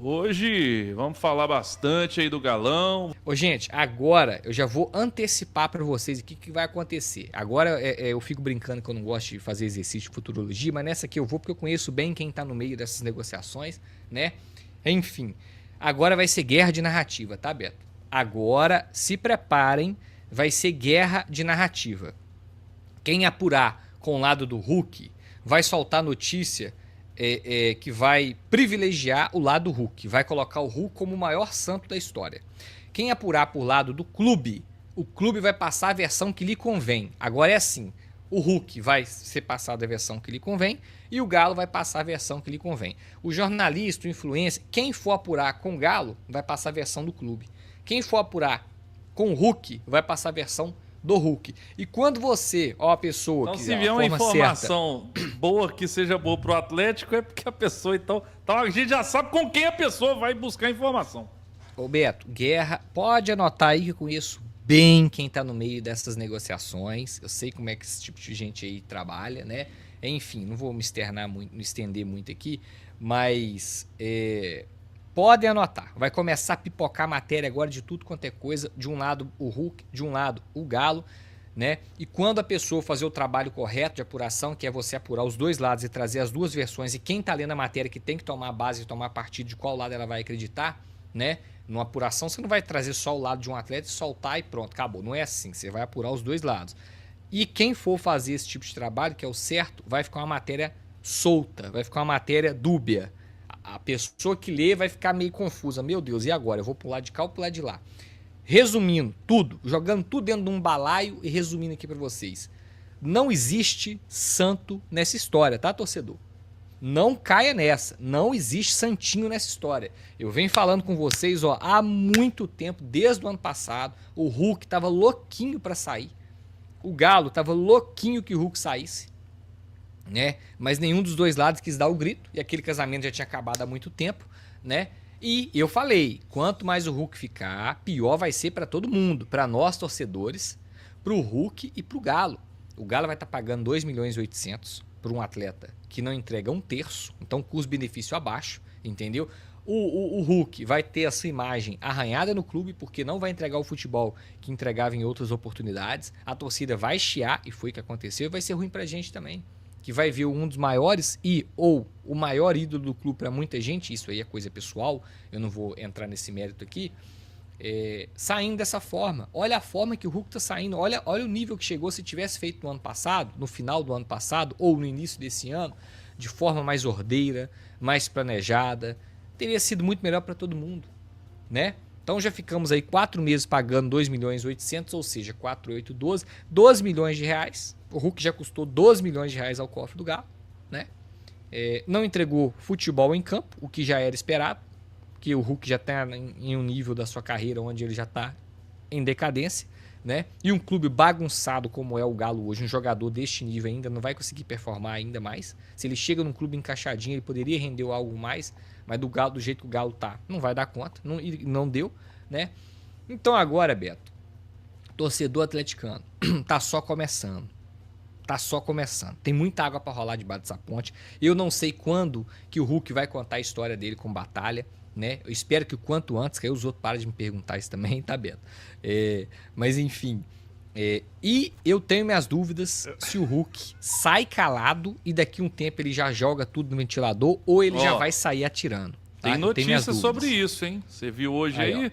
Hoje vamos falar bastante aí do Galão. Ô, gente, agora eu já vou antecipar para vocês o que vai acontecer. Agora eu fico brincando que eu não gosto de fazer exercício de futurologia, mas nessa aqui eu vou porque eu conheço bem quem tá no meio dessas negociações, né? Enfim, agora vai ser guerra de narrativa, tá, Beto? Agora se preparem, vai ser guerra de narrativa. Quem apurar com o lado do Hulk vai soltar notícia que vai privilegiar o lado Hulk, vai colocar o Hulk como o maior santo da história. Quem apurar por lado do clube, o clube vai passar a versão que lhe convém. Agora é assim, o Hulk vai ser passado a versão que lhe convém e o Galo vai passar a versão que lhe convém. O jornalista, o influencer, quem for apurar com o Galo vai passar a versão do clube. Quem for apurar com o Hulk vai passar a versão do Hulk. E quando você, a pessoa então, que se vier uma informação certa, boa que seja boa pro Atlético, é porque a pessoa, então a gente já sabe com quem a pessoa vai buscar informação. Ô Beto, guerra, pode anotar aí que eu conheço bem quem tá no meio dessas negociações. Eu sei como é que esse tipo de gente aí trabalha, né? Enfim, não vou me estender muito aqui, mas podem anotar. Vai começar a pipocar matéria agora de tudo quanto é coisa. De um lado o Hulk, de um lado o Galo, né? E quando a pessoa fazer o trabalho correto de apuração, que é você apurar os dois lados e trazer as duas versões, e quem tá lendo a matéria que tem que tomar a base e tomar partido de qual lado ela vai acreditar, né? Numa apuração você não vai trazer só o lado de um atleta e soltar e pronto, acabou. Não é assim, você vai apurar os dois lados. E quem for fazer esse tipo de trabalho, que é o certo, vai ficar uma matéria solta, vai ficar uma matéria dúbia. A pessoa que lê vai ficar meio confusa. Meu Deus, e agora? Eu vou pular de cá ou pular de lá? Resumindo tudo, jogando tudo dentro de um balaio e resumindo aqui para vocês. Não existe santo nessa história, tá, torcedor? Não caia nessa. Não existe santinho nessa história. Eu venho falando com vocês há muito tempo, desde o ano passado. O Hulk tava louquinho para sair. O Galo tava louquinho que o Hulk saísse, né? Mas nenhum dos dois lados quis dar o grito, e aquele casamento já tinha acabado há muito tempo, né? E eu falei, quanto mais o Hulk ficar, pior vai ser para todo mundo, para nós torcedores, pro Hulk e pro Galo. O Galo vai estar pagando 2 milhões e 800 por um atleta que não entrega um terço, então custo-benefício abaixo, entendeu? O Hulk vai ter a sua imagem arranhada no clube porque não vai entregar o futebol que entregava em outras oportunidades. A torcida vai chiar, e foi o que aconteceu, e vai ser ruim pra gente também. Que vai ver um dos maiores ou o maior ídolo do clube para muita gente, isso aí é coisa pessoal, eu não vou entrar nesse mérito aqui, saindo dessa forma. Olha a forma que o Hulk tá saindo, olha o nível que chegou. Se tivesse feito no ano passado, no final do ano passado ou no início desse ano, de forma mais ordeira, mais planejada, teria sido muito melhor para todo mundo, né? Então já ficamos aí 4 meses pagando 2 milhões e 800, ou seja, 4, 8, 12 milhões de reais. O Hulk já custou 12 milhões de reais ao cofre do Galo, né? Não entregou futebol em campo, o que já era esperado, que o Hulk já está em um nível da sua carreira onde ele já está em decadência, né? E um clube bagunçado como é o Galo hoje, um jogador deste nível ainda não vai conseguir performar ainda mais. Se ele chega num clube encaixadinho, ele poderia render algo mais, mas do Galo, do jeito que o Galo tá, não vai dar conta, não deu, né? Então agora, Beto, torcedor atleticano, tá só começando. Tá só começando. Tem muita água para rolar debaixo dessa ponte. Eu não sei quando que o Hulk vai contar a história dele com batalha, né? Eu espero que o quanto antes, que aí os outros parem de me perguntar isso também, tá, Beto? Mas enfim. E eu tenho minhas dúvidas se o Hulk sai calado e daqui a um tempo ele já joga tudo no ventilador ou ele já vai sair atirando. Tá? Tem notícia sobre isso, hein? Você viu hoje aí?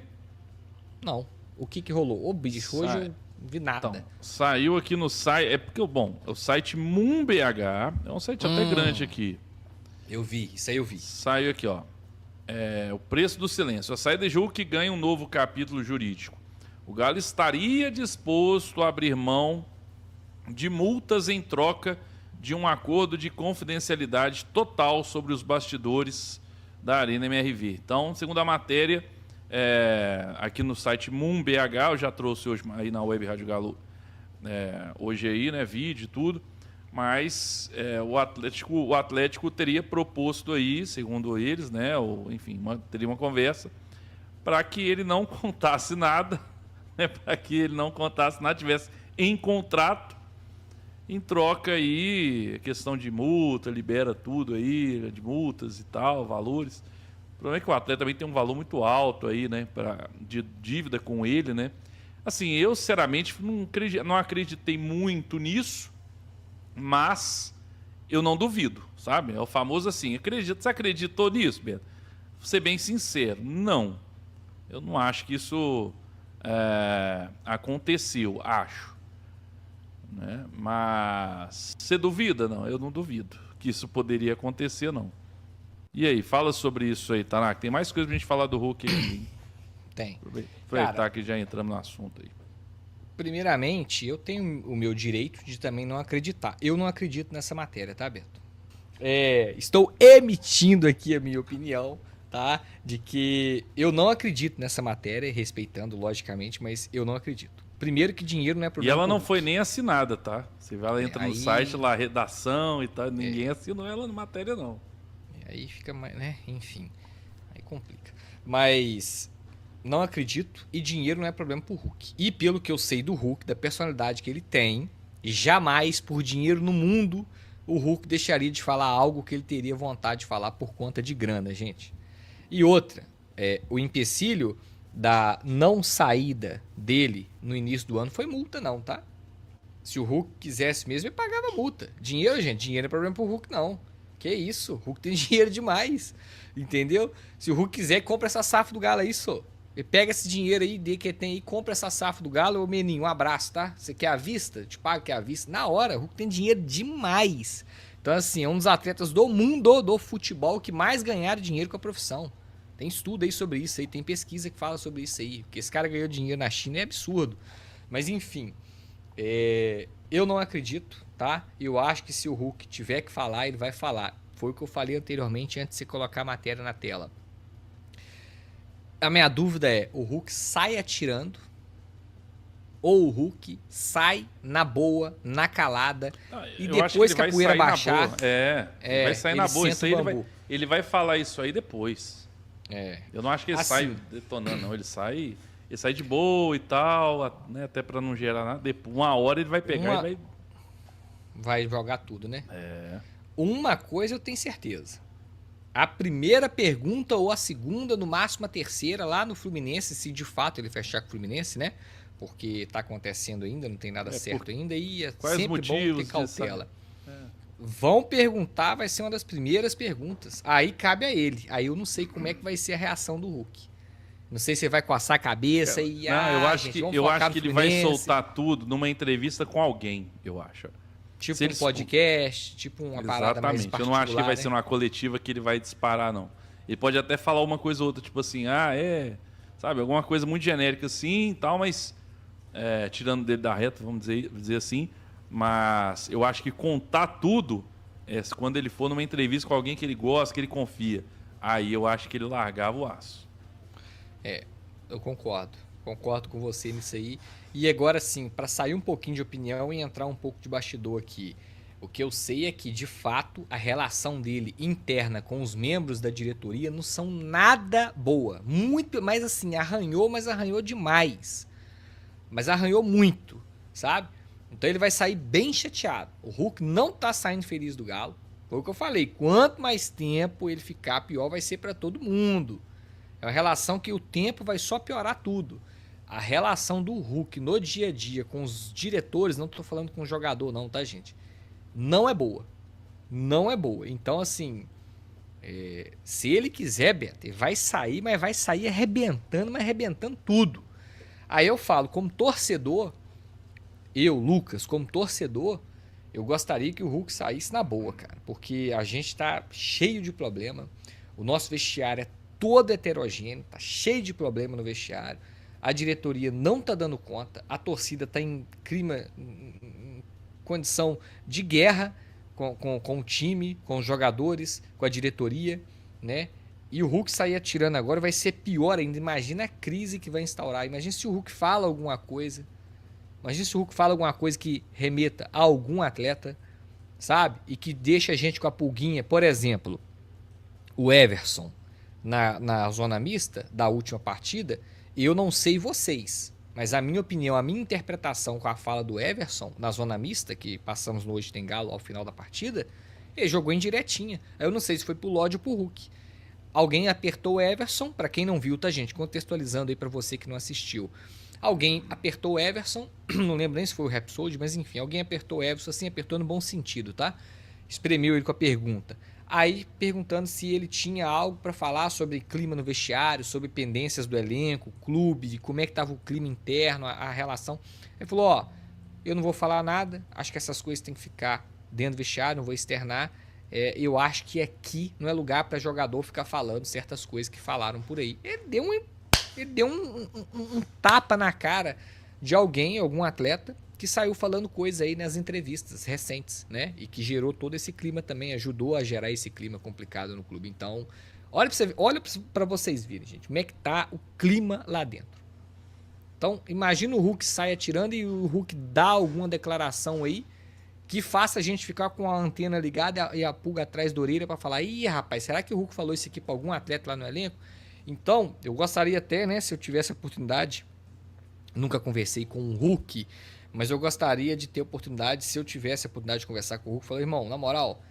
Não. O que rolou? Ô, bicho, hoje eu vi nada. Então, saiu aqui no site. É porque, o site MoonBH é um site até grande aqui. Eu vi, isso aí eu vi. Saiu aqui, ó. O preço do silêncio. A saída de Hulk ganha um novo capítulo jurídico. O Galo estaria disposto a abrir mão de multas em troca de um acordo de confidencialidade total sobre os bastidores da Arena MRV. Então, segundo a matéria, aqui no site MoonBH, eu já trouxe hoje aí na Web Rádio Galo, hoje aí, né, vídeo e tudo, mas o Atlético teria proposto aí, segundo eles, né, enfim, teria uma conversa para que ele não contasse nada, né, para que ele não contasse nada, tivesse em contrato, em troca aí, questão de multa, libera tudo aí, de multas e tal, valores, problema é que o atleta também tem um valor muito alto aí, né? De dívida com ele, né? Assim, eu sinceramente não acreditei muito nisso, mas eu não duvido, sabe? É o famoso assim, você acreditou nisso, Beto? Vou ser bem sincero, não. Eu não acho que isso aconteceu, acho. Né? Mas você duvida? Não, eu não duvido que isso poderia acontecer, não. E aí, fala sobre isso aí, Tanaka. Tem mais coisa pra gente falar do Hulk aí. Tem. Aproveitar Cara, que já entramos no assunto aí. primeiramente, eu tenho o meu direito de também não acreditar. Eu não acredito nessa matéria, tá, Beto? Estou emitindo aqui a minha opinião, tá? De que eu não acredito nessa matéria, respeitando, logicamente, mas eu não acredito. Primeiro que dinheiro não é E problema. ela pro não Hulk. foi nem assinada, tá? Você vai lá, entra no aí- site lá, redação e tal, ninguém assinou ela na matéria, não. Aí fica mais, né? Enfim, aí complica. Mas não acredito e dinheiro não é problema pro Hulk. E pelo que eu sei do Hulk, da personalidade que ele tem, jamais por dinheiro no mundo o Hulk deixaria de falar algo que ele teria vontade de falar por conta de grana, gente. E outra, o empecilho da não saída dele no início do ano foi multa não, tá? Se o Hulk quisesse mesmo, ele pagava multa. Dinheiro, gente, dinheiro não é problema pro Hulk não. Que isso, o Hulk tem dinheiro demais, entendeu? Se o Hulk quiser, compra essa SAF do Galo aí, só. Ele pega esse dinheiro aí, que tem aí, compra essa SAF do Galo, ô meninho, um abraço, tá? Você quer a vista? Te pago que é a vista. Na hora, o Hulk tem dinheiro demais. Então, assim, é um dos atletas do mundo do futebol que mais ganharam dinheiro com a profissão. Tem estudo aí sobre isso aí, tem pesquisa que fala sobre isso aí. Porque esse cara ganhou dinheiro na China é absurdo. Mas, enfim, eu não acredito, tá? Eu acho que se o Hulk tiver que falar, ele vai falar. Foi o que eu falei anteriormente antes de você colocar a matéria na tela. A minha dúvida é, o Hulk sai atirando ou o Hulk sai na boa, na calada e depois que a poeira baixar... Ele vai sair na boa. Isso aí ele vai falar isso aí depois. Eu não acho que ele assim, sai detonando, não. Ele sai de boa e tal, né? Até pra não gerar nada. Depois, uma hora ele vai pegar e vai jogar tudo, né? Uma coisa eu tenho certeza. A primeira pergunta ou a segunda, no máximo a terceira, lá no Fluminense, se de fato ele fechar com o Fluminense, né? Porque tá acontecendo ainda, não tem nada certo ainda e quais sempre motivos bom ter cautela. Vão perguntar, vai ser uma das primeiras perguntas. Aí cabe a ele. Aí eu não sei como é que vai ser a reação do Hulk. Não sei se ele vai coçar a cabeça e... eu acho que ele vai soltar tudo numa entrevista com alguém, eu acho. Tipo um podcast, tipo uma parada mais particular. Eu não acho que vai ser uma coletiva que ele vai disparar, não. Ele pode até falar uma coisa ou outra, tipo assim, sabe, alguma coisa muito genérica assim e tal, mas tirando dele da reta, vamos dizer assim. Mas eu acho que contar tudo quando ele for numa entrevista com alguém que ele gosta, que ele confia. Aí eu acho que ele largava o aço. Eu concordo. Concordo com você nisso aí. E agora sim, para sair um pouquinho de opinião e entrar um pouco de bastidor aqui. O que eu sei é que, de fato, a relação dele interna com os membros da diretoria não são nada boa. Muito, mas assim, mas arranhou demais. Mas arranhou muito, sabe? Então ele vai sair bem chateado. O Hulk não tá saindo feliz do Galo. Foi o que eu falei. Quanto mais tempo ele ficar, pior vai ser para todo mundo. É uma relação que o tempo vai só piorar tudo. A relação do Hulk no dia a dia com os diretores, não tô falando com o jogador não, tá, gente? Não é boa. Não é boa. Então, assim, se ele quiser, Beto, ele vai sair, mas vai sair arrebentando, mas arrebentando tudo. Aí eu falo, como torcedor, Lucas, como torcedor, eu gostaria que o Hulk saísse na boa, cara. Porque a gente tá cheio de problema. O nosso vestiário é todo heterogêneo, tá cheio de problema no vestiário. A diretoria não tá dando conta, a torcida tá em condição de guerra com o time, com os jogadores, com a diretoria, né? E o Hulk sair atirando agora vai ser pior ainda. Imagina a crise que vai instaurar. Imagina se o Hulk fala alguma coisa. Imagina se o Hulk fala alguma coisa que remeta a algum atleta, sabe? E que deixa a gente com a pulguinha. Por exemplo, o Everson na zona mista da última partida. Eu não sei vocês, mas a minha opinião, a minha interpretação com a fala do Everson na zona mista, que passamos no Hoje Tem Galo ao final da partida, ele jogou em diretinha. Eu não sei se foi pro Lodge ou pro Hulk. alguém apertou o Everson, para quem não viu, tá, gente? Contextualizando aí para você que não assistiu. Alguém apertou o Everson, não lembro nem se foi o Rhapsody, mas enfim, alguém apertou o Everson, assim, apertou no bom sentido, tá? Espremeu ele com a pergunta. Aí perguntando se ele tinha algo para falar sobre clima no vestiário, sobre pendências do elenco, clube, como é que estava o clima interno, a relação. Ele falou, ó, eu não vou falar nada, acho que essas coisas têm que ficar dentro do vestiário, não vou externar. Eu acho que aqui não é lugar para jogador ficar falando certas coisas que falaram por aí. Ele deu um tapa na cara de alguém, algum atleta, que saiu falando coisa aí nas entrevistas recentes, né? E que gerou todo esse clima também, ajudou a gerar esse clima complicado no clube. Então, olha para vocês verem, gente, como é que tá o clima lá dentro. Então, imagina o Hulk sai atirando e o Hulk dá alguma declaração aí que faça a gente ficar com a antena ligada e a pulga atrás da orelha para falar, ih, rapaz, será que o Hulk falou isso aqui para algum atleta lá no elenco? Então, eu gostaria até, né, se eu tivesse a oportunidade, nunca conversei com o Hulk, mas eu gostaria de ter a oportunidade, se eu tivesse a oportunidade de conversar com o Hulk, falar, irmão, na moral,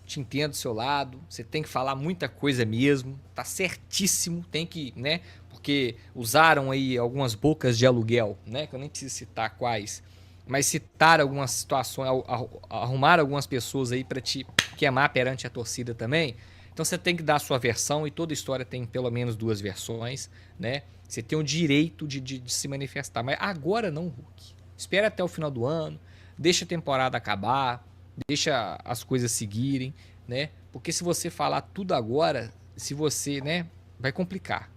te entendo do seu lado, você tem que falar muita coisa mesmo, tá certíssimo, tem que, né, porque usaram aí algumas bocas de aluguel, né, que eu nem preciso citar quais, mas citar algumas situações, arrumar algumas pessoas aí para te queimar perante a torcida também. Então você tem que dar a sua versão e toda história tem pelo menos 2 versões, né? Você tem o direito de se manifestar, mas agora não, Hulk. Espera até o final do ano, deixa a temporada acabar, deixa as coisas seguirem, né? Porque se você falar tudo agora, se você, né, vai complicar.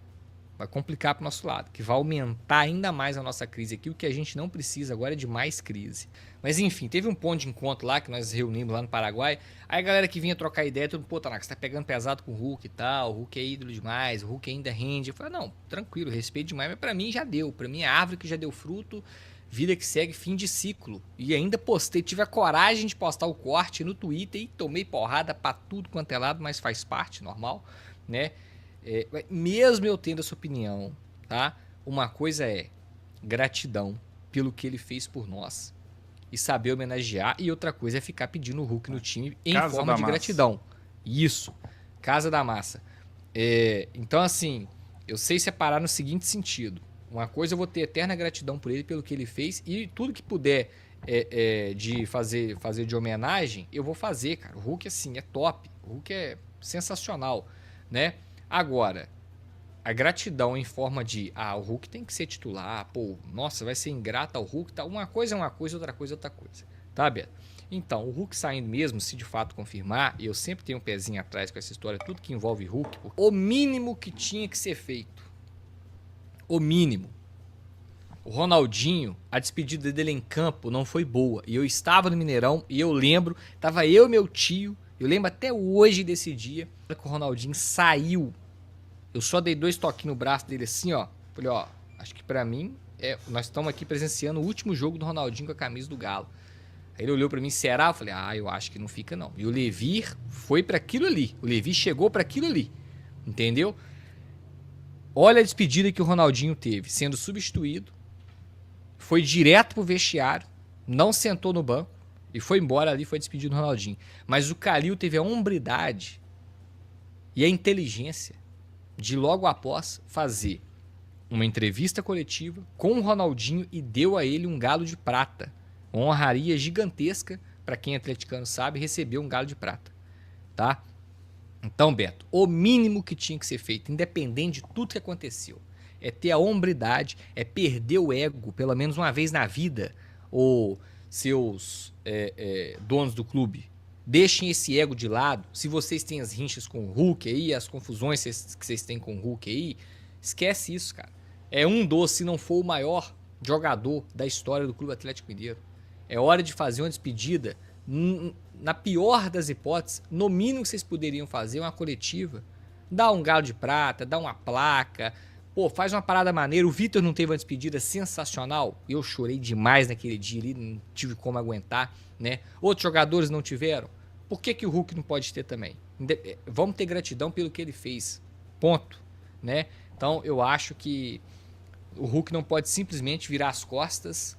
Vai complicar para o nosso lado, que vai aumentar ainda mais a nossa crise aqui. O que a gente não precisa agora é de mais crise. Mas enfim, teve um ponto de encontro lá que nós reunimos lá no Paraguai. Aí a galera que vinha trocar ideia, todo mundo, pô, Tanaka, você tá pegando pesado com o Hulk e tal, o Hulk é ídolo demais, o Hulk ainda rende. Eu falei, não, tranquilo, respeito demais, mas para mim já deu. Para mim é árvore que já deu fruto, vida que segue, fim de ciclo. E ainda postei, tive a coragem de postar o corte no Twitter e tomei porrada para tudo quanto é lado, mas faz parte, normal, né? Mesmo eu tendo essa opinião, tá? Uma coisa é gratidão pelo que ele fez por nós e saber homenagear, e outra coisa é ficar pedindo o Hulk no time em Casa forma da de Massa. gratidão. Isso, Casa da Massa. Então, assim, eu sei separar no seguinte sentido. Uma coisa eu vou ter eterna gratidão por ele, pelo que ele fez, e tudo que puder de fazer de homenagem, eu vou fazer, cara. O Hulk, assim, é top. O Hulk é sensacional, né? Agora, a gratidão em forma de, o Hulk tem que ser titular, pô, nossa, vai ser ingrato ao Hulk, tá? Uma coisa é uma coisa, outra coisa é outra coisa, tá, Beto? Então, o Hulk saindo mesmo, se de fato confirmar, e eu sempre tenho um pezinho atrás com essa história, tudo que envolve Hulk, o mínimo que tinha que ser feito, o mínimo, o Ronaldinho, a despedida dele em campo não foi boa, e eu estava no Mineirão, e eu lembro, tava eu e meu tio, eu lembro até hoje desse dia, que o Ronaldinho saiu. Eu só dei 2 toquinhos no braço dele assim, ó. Falei, ó, acho que pra mim, nós estamos aqui presenciando o último jogo do Ronaldinho com a camisa do Galo. Aí ele olhou pra mim, será? Eu falei, eu acho que não fica não. E o Levi foi pra aquilo ali. O Levi chegou pra aquilo ali. Entendeu? Olha a despedida que o Ronaldinho teve. Sendo substituído. Foi direto pro vestiário. Não sentou no banco. E foi embora ali, foi despedido do Ronaldinho. Mas o Calil teve a hombridade e a inteligência de logo após fazer uma entrevista coletiva com o Ronaldinho e deu a ele um galo de prata. Uma honraria gigantesca, para quem é atleticano sabe, receber um galo de prata. Tá? Então, Beto, o mínimo que tinha que ser feito, independente de tudo que aconteceu, é ter a hombridade, é perder o ego, pelo menos uma vez na vida, ou seus donos do clube, deixem esse ego de lado. Se vocês têm as rinchas com o Hulk aí, as confusões que vocês têm com o Hulk aí, esquece isso, cara. É um dos, se não for o maior jogador da história do Clube Atlético Mineiro. É hora de fazer uma despedida, na pior das hipóteses, no mínimo que vocês poderiam fazer, uma coletiva. Dá um galo de prata, dá uma placa, pô, faz uma parada maneira. O Vitor não teve uma despedida sensacional. Eu chorei demais naquele dia ali, não tive como aguentar, né? Outros jogadores não tiveram. Por que o Hulk não pode ter também? Vamos ter gratidão pelo que ele fez. Ponto, né? Então, eu acho que o Hulk não pode simplesmente virar as costas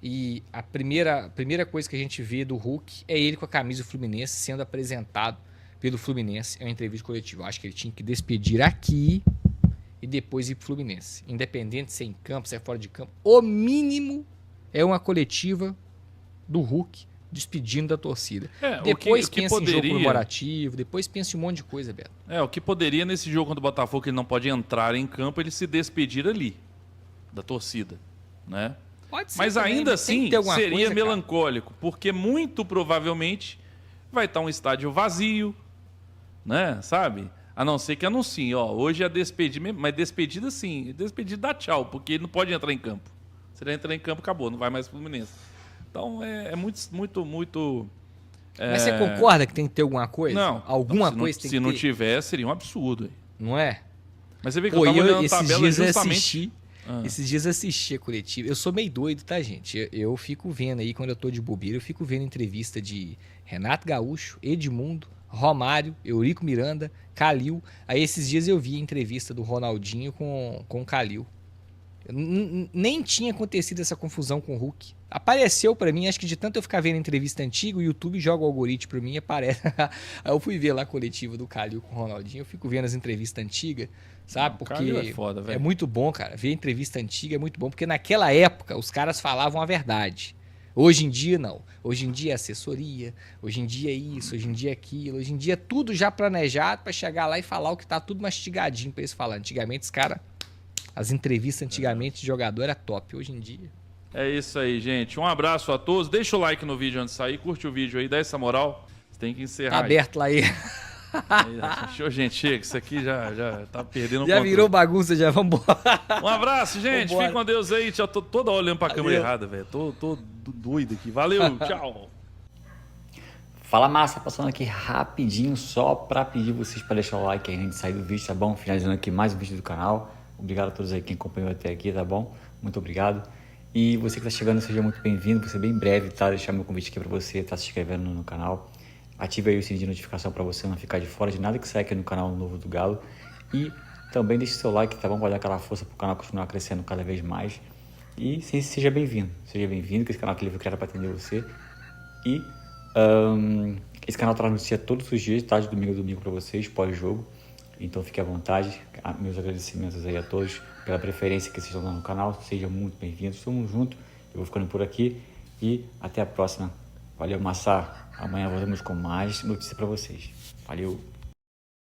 e a primeira coisa que a gente vê do Hulk é ele com a camisa do Fluminense sendo apresentado pelo Fluminense é uma entrevista coletiva. Eu acho que ele tinha que despedir aqui e depois ir pro Fluminense. Independente se é em campo, se é fora de campo. O mínimo é uma coletiva do Hulk despedindo da torcida. Depois pensa em jogo comemorativo, depois pensa em um monte de coisa, Beto. O que poderia nesse jogo contra o Botafogo, que ele não pode entrar em campo, ele se despedir ali, da torcida, né? Pode ser. Mas também, ainda assim seria coisa, melancólico, porque muito provavelmente vai estar um estádio vazio, né? Sabe? A não ser que anunciem, hoje é despedida, mas despedida sim, despedida dá tchau, porque ele não pode entrar em campo. Se ele entrar em campo, acabou, não vai mais pro Fluminense. Então é muito. Mas você concorda que tem que ter alguma coisa? Não. Alguma coisa tem que ter? Se não tiver, seria um absurdo. Não é? Mas você vê que eu tava olhando a tabela justamente... Esses dias assisti a coletiva. Eu sou meio doido, tá, gente? Eu fico vendo aí, quando eu tô de bobeira, eu fico vendo entrevista de Renato Gaúcho, Edmundo, Romário, Eurico Miranda, Calil. Aí esses dias eu vi a entrevista do Ronaldinho com o Calil. Nem tinha acontecido essa confusão com o Hulk. Apareceu pra mim, acho que de tanto eu ficar vendo entrevista antiga, o YouTube joga o algoritmo pra mim e aparece. Aí eu fui ver lá a coletiva do Calil com o Ronaldinho, eu fico vendo as entrevistas antigas, sabe? Porque é foda, velho. É muito bom, cara. Ver entrevista antiga é muito bom, porque naquela época os caras falavam a verdade. Hoje em dia, não. Hoje em dia é assessoria, hoje em dia é isso, hoje em dia é aquilo, hoje em dia é tudo já planejado pra chegar lá e falar o que tá tudo mastigadinho pra eles falar. Antigamente os caras... As entrevistas antigamente de jogador era top, hoje em dia. É isso aí, gente. Um abraço a todos. Deixa o like no vídeo antes de sair, curte o vídeo aí, dá essa moral. Você tem que encerrar. Tá aberto lá aí. Gente, chega, isso aqui já tá perdendo o controle. Já virou bagunça, já vamos embora. Um abraço, gente. Fique com Deus aí. Já tô toda olhando pra câmera errada, velho. Tô doido aqui. Valeu, tchau. Fala, massa, passando aqui rapidinho só pra pedir vocês pra deixar o like aí antes de sair do vídeo, tá bom? Finalizando aqui mais um vídeo do canal. Obrigado a todos aí que acompanhou até aqui, tá bom? Muito obrigado. E você que está chegando, seja muito bem-vindo. Você bem breve, tá? Deixar meu convite aqui para você, tá se inscrevendo no canal. Ative aí o sininho de notificação para você não ficar de fora de nada que sai aqui no canal novo do Galo. E também deixe seu like, tá bom? Para dar aquela força pro canal continuar crescendo cada vez mais. E seja bem-vindo. Seja bem-vindo, que esse canal aqui ele foi criado para atender você. E esse canal traz notícia todos os dias, tá? De domingo a domingo para vocês, pós-jogo. Então fique à vontade, meus agradecimentos aí a todos pela preferência que vocês estão dando no canal, sejam muito bem-vindos, estamos juntos, eu vou ficando por aqui e até a próxima. Valeu, Massa, amanhã voltamos com mais notícias para vocês. Valeu!